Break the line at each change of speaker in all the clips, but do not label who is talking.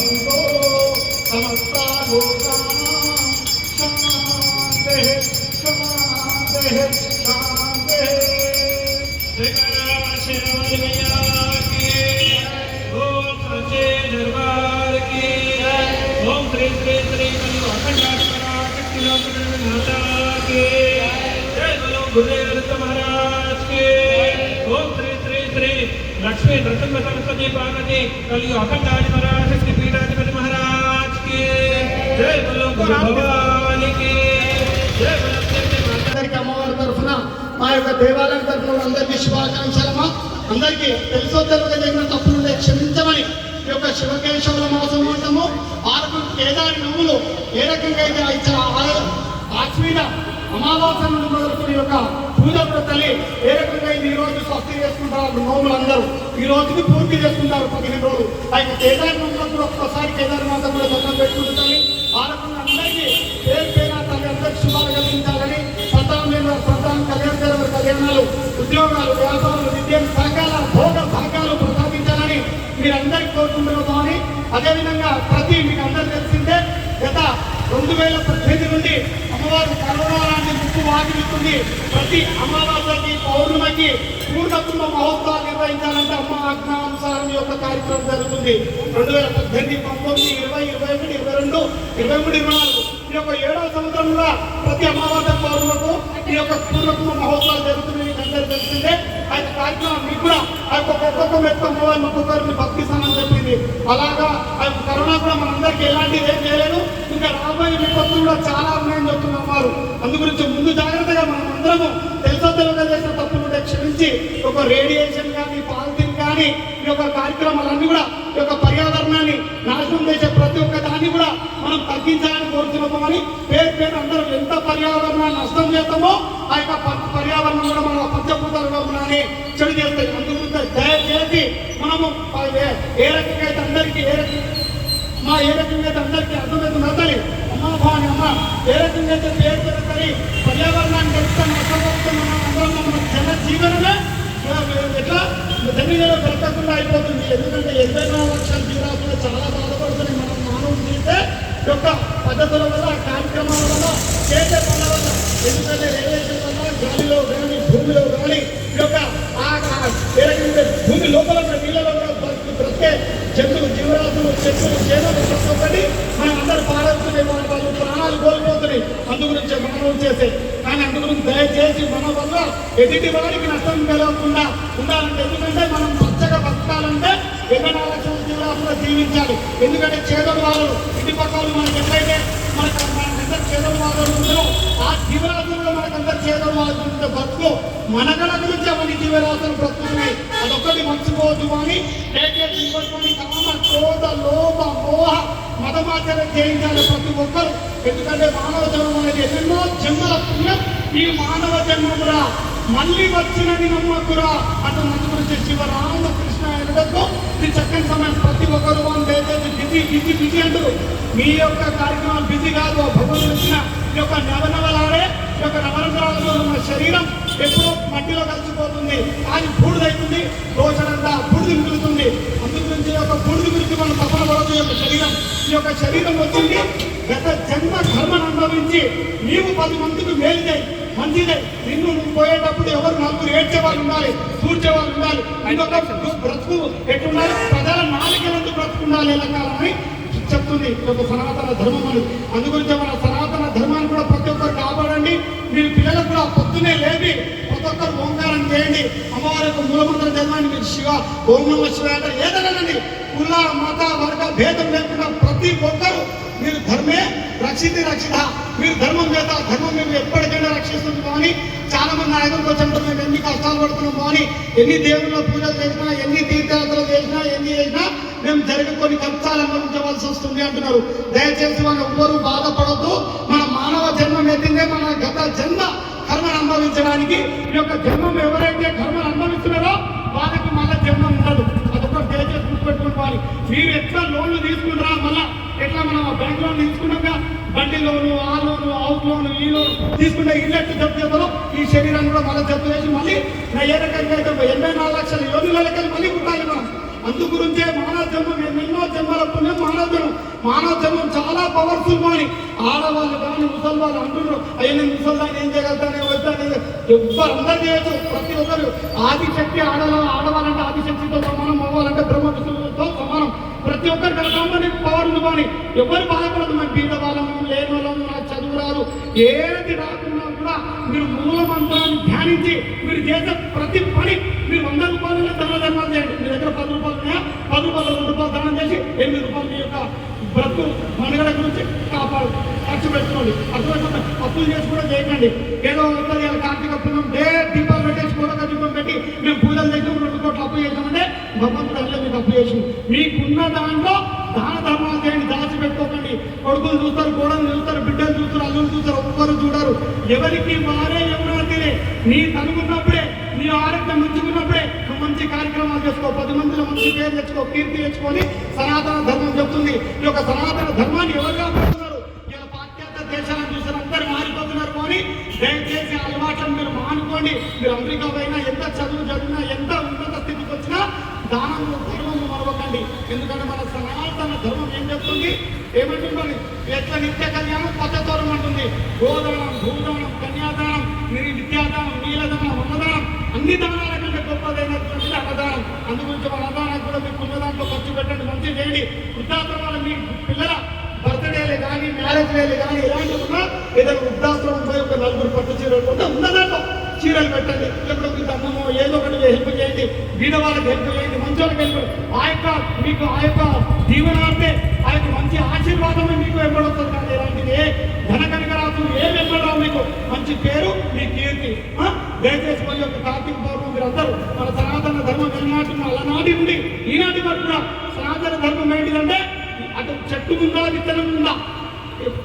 भवन्तु समस्ता लोकानां शान्तिः शान्तिः शान्तिः।
ओम सच्चे दरबार की ओम श्री श्री श्री माता की जय बोलो गुरुदेव महाराज के ओम श्री श्री श्री लक्ष्मी नृसिंह सरस्वती पार्वती कलियुग अखंडाज महाराज श्री पीठाधिपति महाराज के जय बोलो गुरु भवानी की जय बोलो
అమ్మవారి తరఫున మా యొక్క దేవాలయం తరఫున అందరికీ శుభాకాంక్షలమ్మా. అందరికీ తెలుసో తెలుగు జరిగిన తప్పులు క్షమించమని ఈ యొక్క శివకేశవుల మాసం అంటాము. 6 కేదారి నవ్వులు ఏ రకంగా అయితే ఆశ్వీన అమావాస్య నుండి మొదలుకుని యొక్క పూజ తల్లి ఏ రకంగా ఈ రోజు స్వస్తి చేసుకుంటారు నోములందరూ ఈ రోజుకి పూర్తి చేసుకుంటారు 15 రోజులు. ఆ యొక్క కేదారి నవ్వులకు కూడా ఒక్కసారి కేదారి మాత కూడా దండం పెట్టుకుంటుంది. ఆ రకంగా అందరికీ పేరు పేరు తల్లి అందరికీ శుభాలు కలిగించాలని సంతానం కళ్యాణాలు ఉద్యోగాలు వ్యాపారాలు విద్యను సహకాల భోగ భాగాలు ప్రసాదించాలని మీరందరికీ కోరుకుంటున్నామని. అదేవిధంగా మీకు అందరూ తెలిసిందే గత 2018 నుండి అమ్మవారు కరోనా లాంటి ముప్పు వాకిలుతుంది. ప్రతి అమావాస్యకి పౌర్ణమికి పూర్ణకుంభ మహోత్సవాలు నిర్వహించాలంటే అమ్మ ఆజ్ఞానుసారం యొక్క కార్యక్రమం జరుగుతుంది. 2018, 19, 20, 21, 22, 23, 24 ఈ యొక్క 7వ సంవత్సరంలో ప్రతి అమావాస్య పౌర్ణములకు ఈ యొక్క పూర్ణకుంభ మహోత్సవాలు జరుగుతున్నాయి. అందరూ తెలిసిందే. ఆ యొక్క కార్యక్రమం మీకు కూడా ఆ యొక్క ఒక్కొక్క మెత్త అమ్మవారిని ఒక్కొక్కరిని భక్తిస్తానని చెప్పింది. అలాగా ఆ యొక్క కరోనా కూడా మనందరికీ ఎలాంటిది ఏం చేయలేదు. ఇంకా రాబోయే విపత్తులు కూడా చాలా ఉన్నాయని చెప్తున్నారు. అందు గురించి ముందు జాగ్రత్తగా మనం అందరము తెలుసో తెలుగు చేసిన తప్పులు క్షమించి ఒక రేడియేషన్ కానీ పాలిథిన్ కానీ ఈ యొక్క కార్యక్రమాలన్నీ కూడా ఈ యొక్క పర్యావరణాన్ని నాశనం చేసే ప్రతి ఒక్క దాన్ని కూడా మనం తగ్గించాలని కోరుతున్నామని పేరు అందరూ ఎంత పర్యావరణాన్ని నష్టం చేస్తామో ఆ యొక్క పర్యావరణం కూడా మన పంచభూతాలని చెడు చేస్తాయి. అందుకు దయచేసి మనము ఏ రకంగా అయితే అందరికీ ఏ రకంగా అయితే అందరికీ అర్థమవుతుంది అతని అమ్మ భావని అమ్మ ఏ రకంగా అయితే పేరు పెరుగుతుంది పర్యావరణాన్ని పెరుగుతా నష్టపోతుంది. మన జన జీవనమే ఎట్లా జమీలో పెరగకుండా అయిపోతుంది. ఎందుకంటే 84 లక్షల జీవరాశులు చాలా బాధపడుతున్నాయి. మనం మానవులు చేసే యొక్క పద్ధతుల వల్ల కార్యక్రమాల వల్ల చేసే పనుల వల్ల ఎందుకంటే రేడియేషన్ వల్ల గాలిలో కానీ భూమిలో కానీ ఈ యొక్క భూమి లోపల నీళ్ళలో బ్రతికే జంతువులు జీవరాశులు చెట్లు చేతులు ప్రతి ఒక్కటి మనం అందరూ పాడవుతున్నాయి. వాళ్ళు ప్రాణాలు కోల్పోతున్నాయి. అందు గురించి మానవులు చేసే కానీ అందు గురించి దయచేసి మన వల్ల ఎదుటి వారికి నష్టం కలగకుండా ఉండాలంటే ఎందుకంటే మనం పచ్చగా బతకాలంటే 84 లక్షల జీవరాశులు జీవించాలి. ఎందుకంటే చేదలు వాళ్ళు ఇంటి పక్కలు మనకి ఎట్లయితే మనకందరు చేదలు వాళ్ళు ఉందో ఆ జీవరాశులు మనకందరు చేదలు వాళ్ళు ఉంటే బతుకు మనగడ గురించి అవన్నీ జీవరాశులు బ్రతుకుతున్నాయి. అదొక్కటి మర్చిపోవద్దు అని దయచేసి ఇవ్వకొని కామ క్రోధ లోభ మోహ మతమాచరణ చేయించాలి ప్రతి ఒక్కరు. ఎందుకంటే మానవ జన్మం అనేది ఎన్నో జన్మల పుణ్యం. ఈ మానవ జన్మమురా మళ్ళీ వచ్చినని నమ్మకురా అటు మందు గురించి శివరామకృష్ణ ఎనడకు ఇది చక్కని సమయం. ప్రతి ఒక్కరు వాళ్ళు దయచేసి బిజీ అంటారు. మీ యొక్క కార్యక్రమం బిజీ కాదు. భగవంతుడు ఇచ్చిన ఈ యొక్క నవనవలాడే ఈ యొక్క నవరంధ్రాలలో ఉన్న శరీరం ఎప్పుడో మట్టిలో కలిసిపోతుంది. కానీ బూడిదవుతుంది. దోషడంతా బూడిది మిగులుతుంది. అందు గురించి యొక్క బూడిది గురించి మనం తపన పడదు. ఈ యొక్క శరీరం వచ్చింది గత జన్మ కర్మను అనుభవించి నీవు 10 మందికి మేలు చేయి మంచిదే. నిన్ను పోయేటప్పుడు ఎవరు 4 ఏడ్చేవాళ్ళు ఉండాలి, కూర్చేవాళ్ళు ఉండాలి. ఇంకొక బ్రతుకు ఎట్టుండాలి ప్రజల నాలుగేందుకు బ్రతుకుండాలి ఎల్లకాలని చెప్తుంది ఒక సనాతన ధర్మం అని. అందుగురించి మన సనాతన ధర్మాన్ని కూడా ప్రతి ఒక్కరు కాపాడండి. మీరు పిల్లలకు కూడా పొద్దునే లేవి ప్రతి ఒక్కరు ఓంకారం చేయండి. అమ్మవారి యొక్క మూలమంత్ర ధర్మాన్ని మీరు శివ ఓం నమ శివ అంటే ఏదనండి కుల మత వర్గ భేదం లేకుండా ప్రతి ఒక్కరు మీరు ధర్మే రక్షిత మీరు ధర్మం చేత ధర్మం మేము ఎప్పటికైనా రక్షిస్తుంది. కానీ చాలా మంది నాయకులకు వచ్చి మేము ఎన్ని కష్టాలు పడుతున్నాం కానీ ఎన్ని దేవుళ్ళ పూజలు చేసినా ఎన్ని తీర్థయాత్రలు చేసినా ఎన్ని చేసినా మేము కొన్ని కష్టాలు అనుభవించవలసి వస్తుంది అంటున్నారు. దయచేసి వాళ్ళు ఎవ్వరూ బాధపడద్దు. మన మానవ జన్మం ఎత్తిందే మన గత జన్మ కర్మను అనుభవించడానికి. ఈ యొక్క జన్మం ఎవరైతే కర్మను అనుభవిస్తున్నారో వాళ్ళకి మళ్ళీ జన్మం ఉండదు. అదొకటి దయచేసి గుర్తుపెట్టుకోవాలి. మీరు ఎట్లా లోన్లు తీసుకుంటారా మళ్ళీ ఎట్లా మనం బ్యాంక్ లోన్ తీసుకున్నాక బండి లోను ఆ లోను హౌస్ లోను ఈ లోను తీసుకుంటే ఇల్లెట్టు జప్తు చేస్తారో ఈ శరీరాన్ని కూడా మళ్ళీ జప్తు చేసి మళ్ళీ ఏ రకంగా అయితే 84 లక్షల యోధులకి మళ్ళీ పుట్టాలి మనం. అందు గురించే మానవ జన్మం ఎన్నెన్నో జన్మల పుణ్యం మానవ పవర్ఫుల్ కానీ ఆడవాళ్ళు కానీ ముసలి వాళ్ళు అంటున్నారు, అయ్యా నేను ముసలిదాన్ని ఏం చేయగలుగుతానే వద్దానే, అందరూ చేయొచ్చు. ప్రతి ఒక్కరు ఆదిశక్తి ఆడవాళ్ళంటే ఆదిశక్తితో సమానం, అవ్వాలంటే బ్రహ్మ విష్ణువుతో సమానం. ప్రతి ఒక్కరికి రకమని పవర్ ఉంది కానీ ఎవరు బాధపడదు. మేము బీద వాళ్ళము, లేని వాళ్ళము, నాకు చదువు రాదు, ఏది రాకున్నా కూడా మీరు మూల మంత్రాన్ని ధ్యానించి మీరు చేసే ప్రతి పని మీరు 100 రూపాయలు ధర్మాలు చేయండి. మీ దగ్గర 10 రూపాయలు ఉన్నాయా, 10 రూపాయలు 2 రూపాయలు దానం చేసి 8 రూపాయలు మీ యొక్క బ్రతుకు మనుగడ గురించి ఖర్చు పెట్టుకోండి. అటువంటి అప్పులు చేసి కూడా చేయకండి. ఏదో ఉంటుంది కార్తీక పుణ్యం దీపాలు పెట్టేసి కూడా దీపం పెట్టి మేము పూజలు చేసాం 2 కోట్లు అప్పు చేసామంటే భగవంతుడు అల్లే మీకు అప్పు చేసి మీకున్న దాంట్లో దాన ధర్మాలు చేయండి. దాచి పెట్టుకోకండి. కొడుకులు చూస్తారు, కోడలు చూస్తారు, బిడ్డలు చూస్తారు, అల్లులు చూస్తారు, ఒక్కరు చూడరు. ఎవరికి వారే ఎవరైతే నీ తనుకున్నప్పుడే, నీ ఆరోగ్యం మంచిగున్నప్పుడే నువ్వు మంచి కార్యక్రమాలు చేసుకో, 10 మందిలో మంచి పేరు తెచ్చుకో, కీర్తి తెచ్చుకొని సనాతన ధర్మం చెప్తుంది. ఈ యొక్క సనాతన ధర్మాన్ని ఎవరు కాపాడుతున్నారు? ఇలా పాశ్చాత్య దేశాలను చూసిన అందరూ మారిపోతున్నారు. కానీ దయచేసి అలవాట్లను మీరు మానుకోండి. మీరు అమెరికా పోయినా, ఎంత చదువు చదివినా, ఎంత ఉన్నత స్థితికి వచ్చినా దానము ధర్మము మరవకండి. ఎందుకంటే మన సనాతన ధర్మం ఏం చెప్తుంది? ఏమంటుంది? ఎట్లా నిత్య కళ్యాణం పచ్చతోరం అంటుంది. గోదానం, భూదానం, కన్యాదానం, విద్యాదానం, నీలదానం, అన్నదానం, అన్ని దానాల కంటే గొప్పదైనటువంటి అన్నదానం. అందుగురించి మన అన్నదానానికి కూడా మీకు ఉన్న దాంట్లో ఖర్చు పెట్టండి, మంచి చేయండి. వృద్ధాశ్రమాలు మీ పిల్లల బర్త్డేలు కానీ, మ్యారేజ్ డేలు కానీ ఇలాంటివి ఉన్నా ఏదైనా వృద్ధాశ్రమం పోయి ఒక 4 పట్టు చీరలు కొంటే ఉన్న దాంట్లో చీరలు పెట్టండి. ఎప్పుడు మీకు అన్నమో ఏదో ఒకటి హెల్ప్ చేయండి. బీద వాళ్ళకి హెల్ప్ చేయండి, మంచి వాళ్ళకి హెల్ప్. మీకు ఆ యొక్క దీవెనార్థే ఆ యొక్క మంచి ఆశీర్వాదమే మీకు వెంబడుతుంది. కానీ ఇలాంటిది ధనకనకరాత్రులు ఏమి వెంబడరావు. మీకు మంచి పేరు, మీ కీర్తి. దయచేసి మన యొక్క కార్తీక పౌర్ణమి మీరు అందరూ మన సనాతన ధర్మం అలనాటి నుండి ఈనాటి వరకు కూడా సనాతన ధర్మం ఏంటిదంటే అటు చెట్టు ఉందా, విత్తనం ఉందా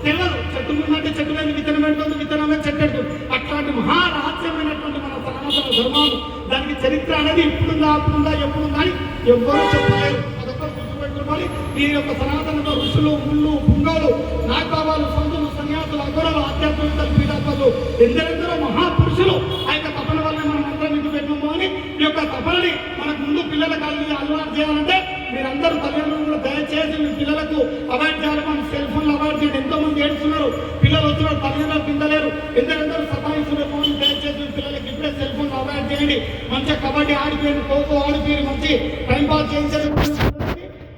తెలియదు. చెట్టు ఉందంటే చెట్టు మీద విత్తనం పెడుతుంది, విత్తనమే చెట్టు పెడుతుంది. అట్లాంటి మహారహస్యమైనటువంటి మన సనాతన ధర్మాలు, దానికి చరిత్ర అనేది ఇప్పుడుందా, అప్పుడుందా, ఎప్పుడుందా అని ఎవ్వరూ చెప్పలేరు. అదొక్కరు గుర్తుపెట్టుకోవాలి. ఈ యొక్క సనాతనంలో ఋషులు, ముళ్ళు, పుంగవులు, నాగబాబాలు, సంతులు, సన్యాసులు, అఘోరాలు, ఆధ్యాత్మికతలు, పీఠాత్మలు, ఎందరెందరో మహాపురుషులు ఆ యొక్క తపన వల్ల మనం అందరం ఇంటి పెట్టినాము అని ఈ యొక్క తపనని మనకు ముందు పిల్లలకు అలవాటు చేయాలంటే మీరందరూ తల్లిదండ్రులు కూడా దయచేసి మీ పిల్లలకు అవాయిడ్ చేయాలి. మనం సెల్ ఫోన్లు అవాయిడ్ చేయండి. ఎంతో మంది ఏడుస్తున్నారు, పిల్లలు వచ్చినారు, తల్లిదండ్రులు కిందలేరు, ఎందరెందరూ సతాయిస్తున్నారు. దయచేసి పిల్లలకి ఇప్పుడే సెల్ ఫోన్ అవాయిడ్ చేయండి. మంచిగా కబడ్డీ ఆడిపోయింది, ఖోఖో ఆడిపోయి మంచి టైం పాస్ చేయించాలి.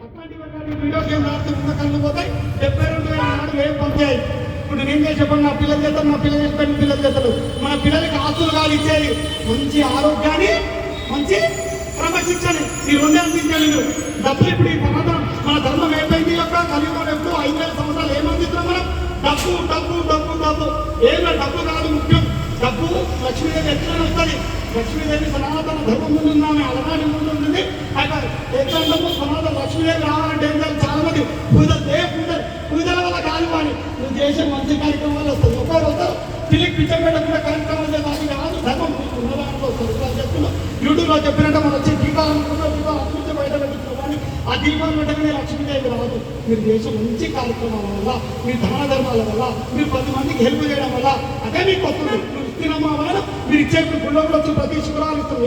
అట్లాంటి వీడియో గేమ్ ఆడుతూ ఉన్న కళ్ళు పోతాయి. 72,000 నాడు ఏం పంచాయి. ఇప్పుడు నేను చెప్పండి, నా పిల్లలు చేస్తాను, నా పిల్లలు చేస్తాను, పిల్లలు చేస్తారు. మన పిల్లలకి ఆస్తులు కాదు ఇచ్చేది, మంచి ఆరోగ్యాన్ని, మంచి క్రమశిక్షణ, ఈ 2 అందించాలి మీరు. డబ్బులు ఇప్పుడు ఈ మన ధర్మం అయిపోయింది. యొక్క కలియుగం ఎప్పుడు 5,000 సంవత్సరాలు ఏమందిస్తున్నాం మనం? డబ్బు డబ్బు డబ్బు డబ్బు. ఏమో డబ్బు కాదు ముఖ్యం. డబ్బు లక్ష్మీదేవి ఎట్లా వస్తుంది? లక్ష్మీదేవి సనాతన ధర్మం ముందు ఉందామె, అలనాటి ముందు ఉంటుంది. ఎట్లా సనాతన లక్ష్మీదేవి రావాలంటే ఏం చేయాలి? చాలా మంది పూజల వల్ల కాదు, కానీ నువ్వు చేసే మంచి కార్యక్రమం వల్ల వస్తుంది. ఒకరు వస్తారు పిల్లికి పిచ్చబెట్టకుండా కార్యక్రమాలు చేయాలి కాదు. ధర్మం ఉన్నదాంట్లో వస్తారు. చెప్తున్నాం యూట్యూబ్లో చెప్పినట్టు మనం వచ్చి దీపాలు అభివృద్ధి బయట పెట్టుకున్నాం. కానీ ఆ దీపాలు పెట్టగానే లక్ష్మీదేవి రాదు. మీరు చేసే మంచి కార్యక్రమాల వల్ల, మీ దాన ధర్మాల వల్ల, మీరు 10 మందికి హెల్ప్ చేయడం వల్ల అదే మీకు వస్తుంది. ఇస్తున్నమ్మా వాళ్ళు మీరు ఇచ్చే గుళ్ళో కూడా వచ్చి ప్రతి శుక్రవారం ఇస్తారు.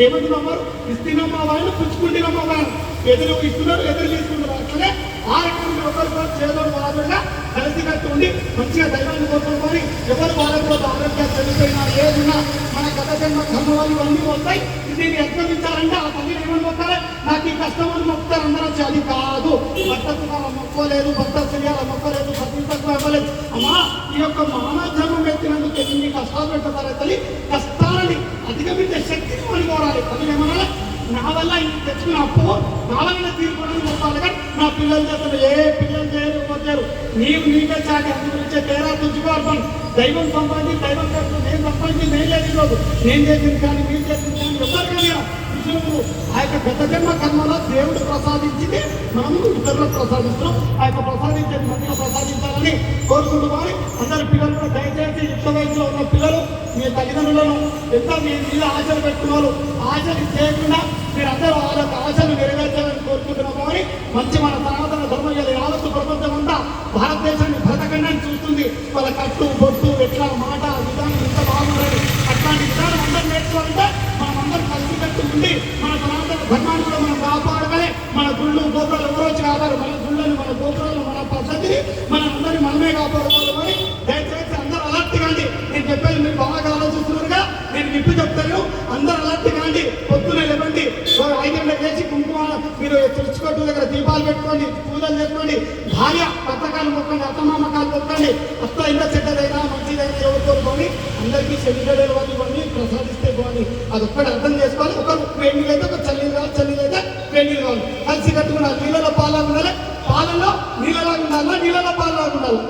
ఏమంటున్నాం? ఇస్తున్నమ్మా వాళ్ళు, పుచ్చుకుంటున్నమ్మా వాళ్ళు. ఎదురు ఇస్తున్నారు, ఎదురు తీసుకుంటారు. అట్లనే ఆ రకంగా ఒకరికొకరు చేదోడు వాదోడుగా కలిసి కట్టుండి మంచిగా దైవాన్ని కోరుకోవాలి. ఎవరు వాళ్ళతో ఆరోగ్యం చనిపోయినా ఏదున్నా మన గత జన్మ కర్మ వాళ్ళు ఇవన్నీ వస్తాయి. దీన్ని అర్థమించాలంటే ఆ తల్లిని ఏమని మొక్కాలి? నాకు ఈ కష్టం అని మొక్కుతారు అందరూ. వచ్చి అది కాదు. భర్తకు మొక్కలేదు, భర్త చేయాలి మొక్కలేదు, భర్తకు ఇవ్వలేదు. అమ్మా ఈ యొక్క మానవ జన్మం ఎత్తినందుకు ఎన్ని కష్టాలు పెడతారు తల్లి. కష్టాలని అధిగమించే శక్తిని మనం కోరాలి. తల్లి ఏమన్నా నా వల్ల తెచ్చుకున్న అప్పు నా వల్ల తీరుకోవడానికి చెప్పాలి. కానీ నా పిల్లలు చేస్తారు, ఏ పిల్లలు చేయరు. నీకే చాటి అందుగురించే తేరా తుచ్చుకోవాలి. దైవం సంపాదించి దైవం చేస్తుంది. నేను సంపాదించి నేను లేదు, నేను చేసింది కానీ మీరు చేసింది కానీ ఎవరు కానీ విషయంలో ఆ యొక్క గత జన్మ కర్మలో దేవుడు ప్రసాదించింది మనము ఇతరులకు ప్రసాదిస్తున్నాం. ఆ యొక్క ప్రసాదించేది మంచిగా ప్రసాదించాలని కోరుకుంటున్నామని అందరి పిల్లలు కూడా దయచేసి యుక్త వయసులో ఉన్న పిల్లలు మీ తల్లిదండ్రులను ఎంత మీ మీద ఆశలు పెట్టుకున్నారు, ఆశలు చేయకుండా మీరందరూ వాళ్ళ యొక్క ఆశలు నెరవేర్చాలని కోరుకుంటున్నాము. అని మంచి మన సనాతన ధర్మం యావత్తు ప్రపంచం అంతా భారతదేశాన్ని భరతఖండాన్ని చూస్తుంది. వాళ్ళ కట్టు బొట్టు ఎట్లా మాట విధానం ఎంత బాగుంటుంది. అట్లాంటి విధానం అందరూ నేర్చుకోవాలంటే మనం అందరూ కలిసి కట్టు ఉండి మన సనాతన ధర్మాన్ని కూడా మనం కాపాడగానే మన గుళ్ళు గోపురాలు ఎవరో వచ్చి కాపాడు. మన గుళ్ళని మన గోపురాలు, మన పద్ధతిని మన అందరినీ మనమే కాపాడుకోవాలని దయచేసి అందరూ అలర్ట్ కాండి. నేను చెప్పేది మీరు బాగా ఆలోచిస్తున్నారుగా, నేను విప్పి చెప్తాను. అందరూ అలర్ట్ కాండి. పొద్దునే లేవండి, 5 గంటలకు వేసి కుంకుమ మీరు తుడుచుకోవడం దగ్గర దీపాలు పెట్టుకోండి, పూజలు చేసుకోండి, భార్య పథకాలు మొక్కండి, అత్తమామకాలు మొక్కండి. అత్త ఇంత చెడ్డదైనా మంచిదైనా ఎవరితో పోని అందరికీ శనిగడలు ఇవన్నీ ప్రసాదిస్తే పోని. అది ఒక్కటి అర్థం చేసుకోవాలి. ఒకరు వేడి నీళ్ళు అయితే ఒక చల్లీలు కావాలి, చల్లీలు అయితే వేడి నీళ్ళు కావాలి. కలిసి కట్టుకున్నారు. నీళ్ళలో పాలాగా ఉండాలి, పాలలో నీళ్ళలాగా ఉండాలా, నీళ్ళలో పాలలాగా ఉండాలి.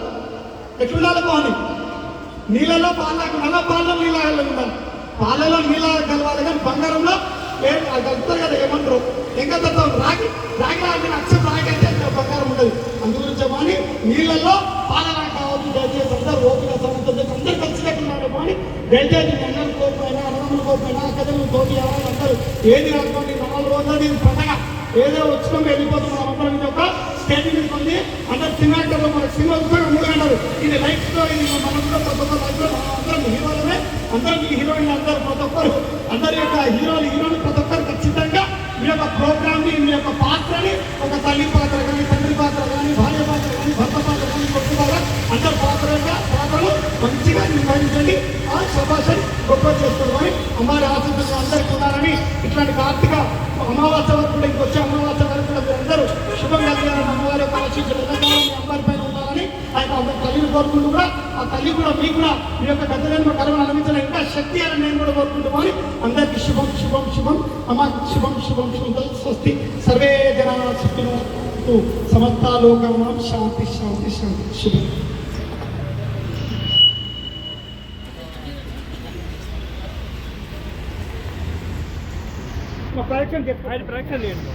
ఎట్లుండాలి పోని? నీళ్ళలో పాలలాగా ఉండాలా, పాలలో నీళ్ళలాగా ఉండాలి. పాలలో నీళ్ళలాగా కలవాలి, కానీ బంగారంలో అది కలుపుతారు కదా, ఏమంటారు ఇంకా రాగి అక్షరం రాగి అయితే బంగారం ఉండదు. అందుగురించి కానీ నీళ్ళల్లో పాలలా కావచ్చు. దయచేసి అందరూ ఓపిక సమర్థత అందరూ కలిసినట్టున్నారు కానీ దయచేసి అన్నం కోల్పోయినా, అన్నములు కోల్పోయినా, అక్కడలు తోటి అందరూ ఏది రాసుకోండి. 4 రోజులు ఇది పండగ, ఏదో వచ్చినాం వెళ్ళిపోతున్నాం. అందరం ఇది ఒక స్టేజ్ మీద ఉంది. అందరు సినిమాలో మనకు సినిమా కూడా 3 గంటలు. ఇది లైఫ్లో ఇది మనం కూడా ప్రతి ఒక్క లైఫ్లో అందరం హీరోలనే, అందరికీ హీరోయిన్లు అందరూ ప్రతి ఒక్కరు అందరి యొక్క హీరోలు ప్రతి ఒక్కరు ఖచ్చితంగా మీ యొక్క ప్రోగ్రామ్ని, మీ యొక్క పాత్రని ఒక తల్లి పాత్ర కానీ, తండ్రి పాత్ర కానీ, భార్య పాత్ర కానీ, భర్త పాత్ర కానీ, కొడుకు పాత్ర అందరు పాత్రలు మంచిగా నిర్వహించండి. ఆ శభాషని గొప్ప చేసుకోవాలి. అమ్మాయి ఆశించిన అందరికీ ఉన్నారని ఇట్లాంటి కార్తీక అమావాస్య వరకు కూడా ఇంకొచ్చే అమావాస్య వరకు కూడా మీరు అందరూ శుభం కలిగారని అమ్మవారి యొక్క ఆశించిన ఎల్లకాలం మీ అమ్మాయి పైన ఉండాలని ఆయన తల్లిని కోరుకుంటూ కూడా ఆ తల్లి కూడా మీకు కూడా మీ యొక్క గద్దెలను కరువును అనుభవించిన ఇంకా శక్తి అని నేను కూడా కోరుకుంటున్నాను. అందరికీ శుభం శుభం శుభం. అమ్మాయికి శుభం శుభం శుభం. స్వస్తి. సర్వే జనా సుఖినో సమస్త లోకం శాంతి శాంతి శాంతి. శుభం.
ప్రయత్నం చేయండి.